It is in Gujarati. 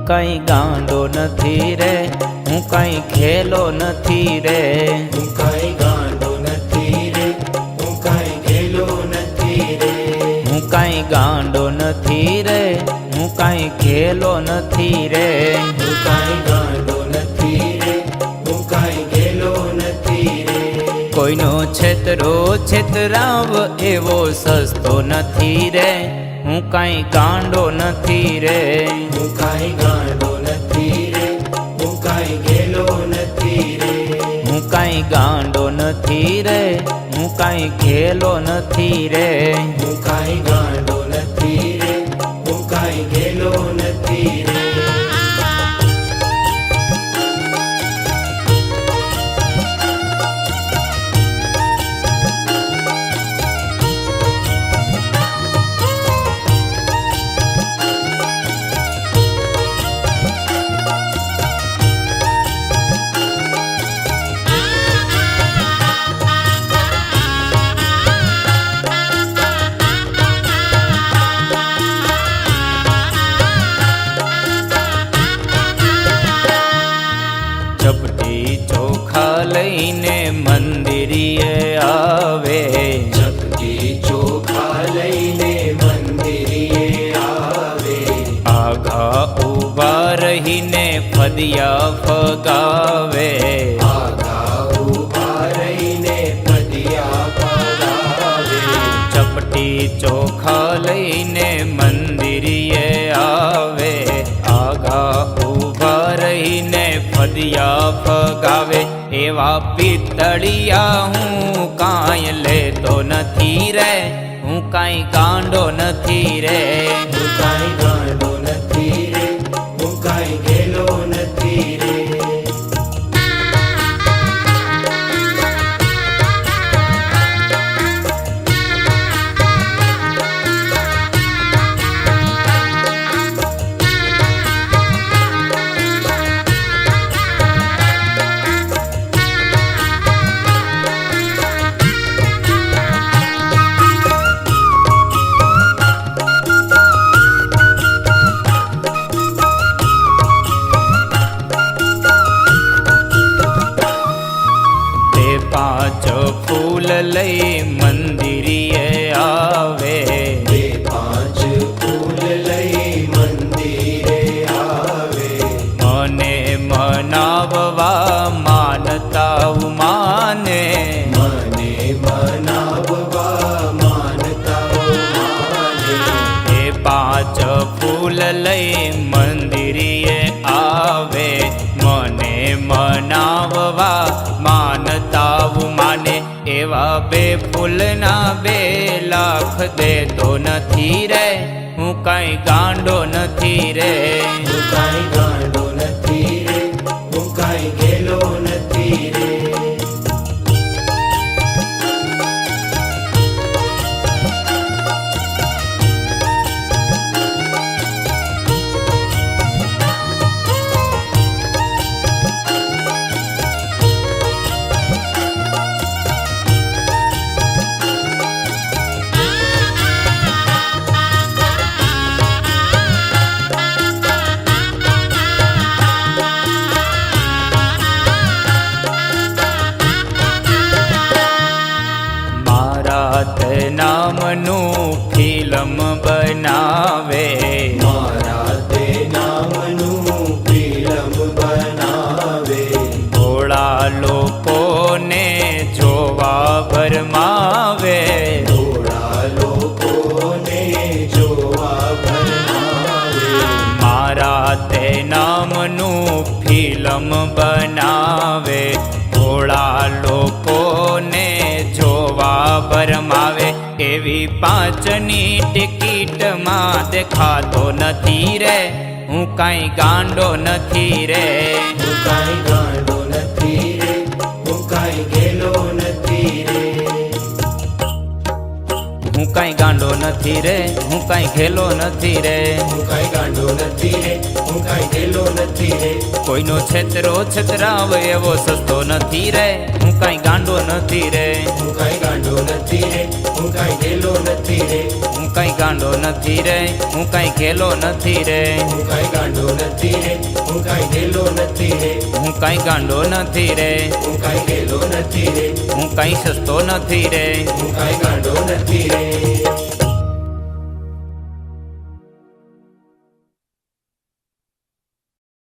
કાંઈ ગાંડો નથી રે, હું કાંઈ ખેલો નથી રે. હું કાંઈ ગાંડો નથી રે, હું કાંઈ ખેલો નથી રે. હું કાંઈ ગાંડો નથી રે, હું કાંઈ ખેલો નથી રે. હું કાંઈ ગાંડો નથી રે, હું કાંઈ ખેલો નથી રે. કોઈનો છેતરો છેતરાવ એવો સસ્તો નથી રે, હું કાંઈ ગાંડો નથી રે. હું કાંઈ ગાંડો નથી રે, હું કાંઈ ખેલો નથી રે. હું કાંઈ ગાંડો નથી રે, હું કાંઈ ખેલો નથી રે. હું કાંઈ ગાંડો નથી રે, હું કાંઈ ખેલો નથી રે. ચપટી ચોખા લઈને મંદિરીએ આવે. ચપટી ચોખા લઈને મંદિરે આવે. આઘા ઊભા રહીને ફદિયા ફગાવે. આઘા ઊભા રહીને પદિયા પગાવે. ચપટી ચોખા લઈને મંદિરીએ આવે. આઘા ઊભા રહીને ફદિયા ફગાવે. એવા પિત્તળિયા હું કાંઈ લેતો નથી રે, હું કાંઈ ગાંડો નથી રે. હું કાંઈ ગાંડો નથી રે, હું કાંઈ ખેલો નથી રે. પાંચ ફૂલ લઈ મંદિરીએ આવે. બે પાંચ ફૂલ લઈ મંદિરે આવે. મને મનાવવા માનતા માને. મને મનાવવા માનતાઓ માને. એ પાંચ ફૂલ લઈ મંદિરીએ આવે. મને મનાવવા માનતાઓ માને. એવા બે ફૂલના 2 લાખ દેતો નથી રે, હું કાંઈ ગાંડો નથી રે. હું કાંઈ ગાંડો નથી રે, હું કાંઈ ખેલો નથી રે. નામનું ફિલ્મ બનાવે. મારા તે નામનું ફિલ્મ બનાવે. ભોળા લોકોને જોવા ભરમાવે. થોડા લોકોને જોવા ભરમાવે. મારા તે નામનું ફિલ્મ બનાવે. ભોળા લોકોને જોવા ભરમાવે. એવી 5ની ટિકિટમાં દેખાતો નથી રે, હું કાંઈ ગાંડો નથી રે. હું કાંઈ ગાંડો નથી રે, હું કાંઈ ખેલો નથી રે. હું કાંઈ ગાંડો નથી રે, હું કાંઈ ખેલો નથી રે. હું કાંઈ ગાંડો નથી રે, હું કાંઈ ખેલો નથી રે. કોઈનો છેતરો છેતરાવ એવો સસ્તો નથી રે, હું કાંઈ ગાંડો નથી રે. હું કાંઈ ગાંડો નથી રે, હું કાંઈ ખેલો નથી રે. હું કાંઈ ગાંડો નથી નથી રે હું કાંઈ ઘેલો નથી રે હું કાંઈ ગાંડો નથી રે હું કાંઈ ગેલો નથી રે હું કાંઈ ગાંડો નથી રે હું કાંઈ ગેલો નથી રે હું કાંઈ સસ્તો નથી રે હું કાંઈ ગાંડો નથી રે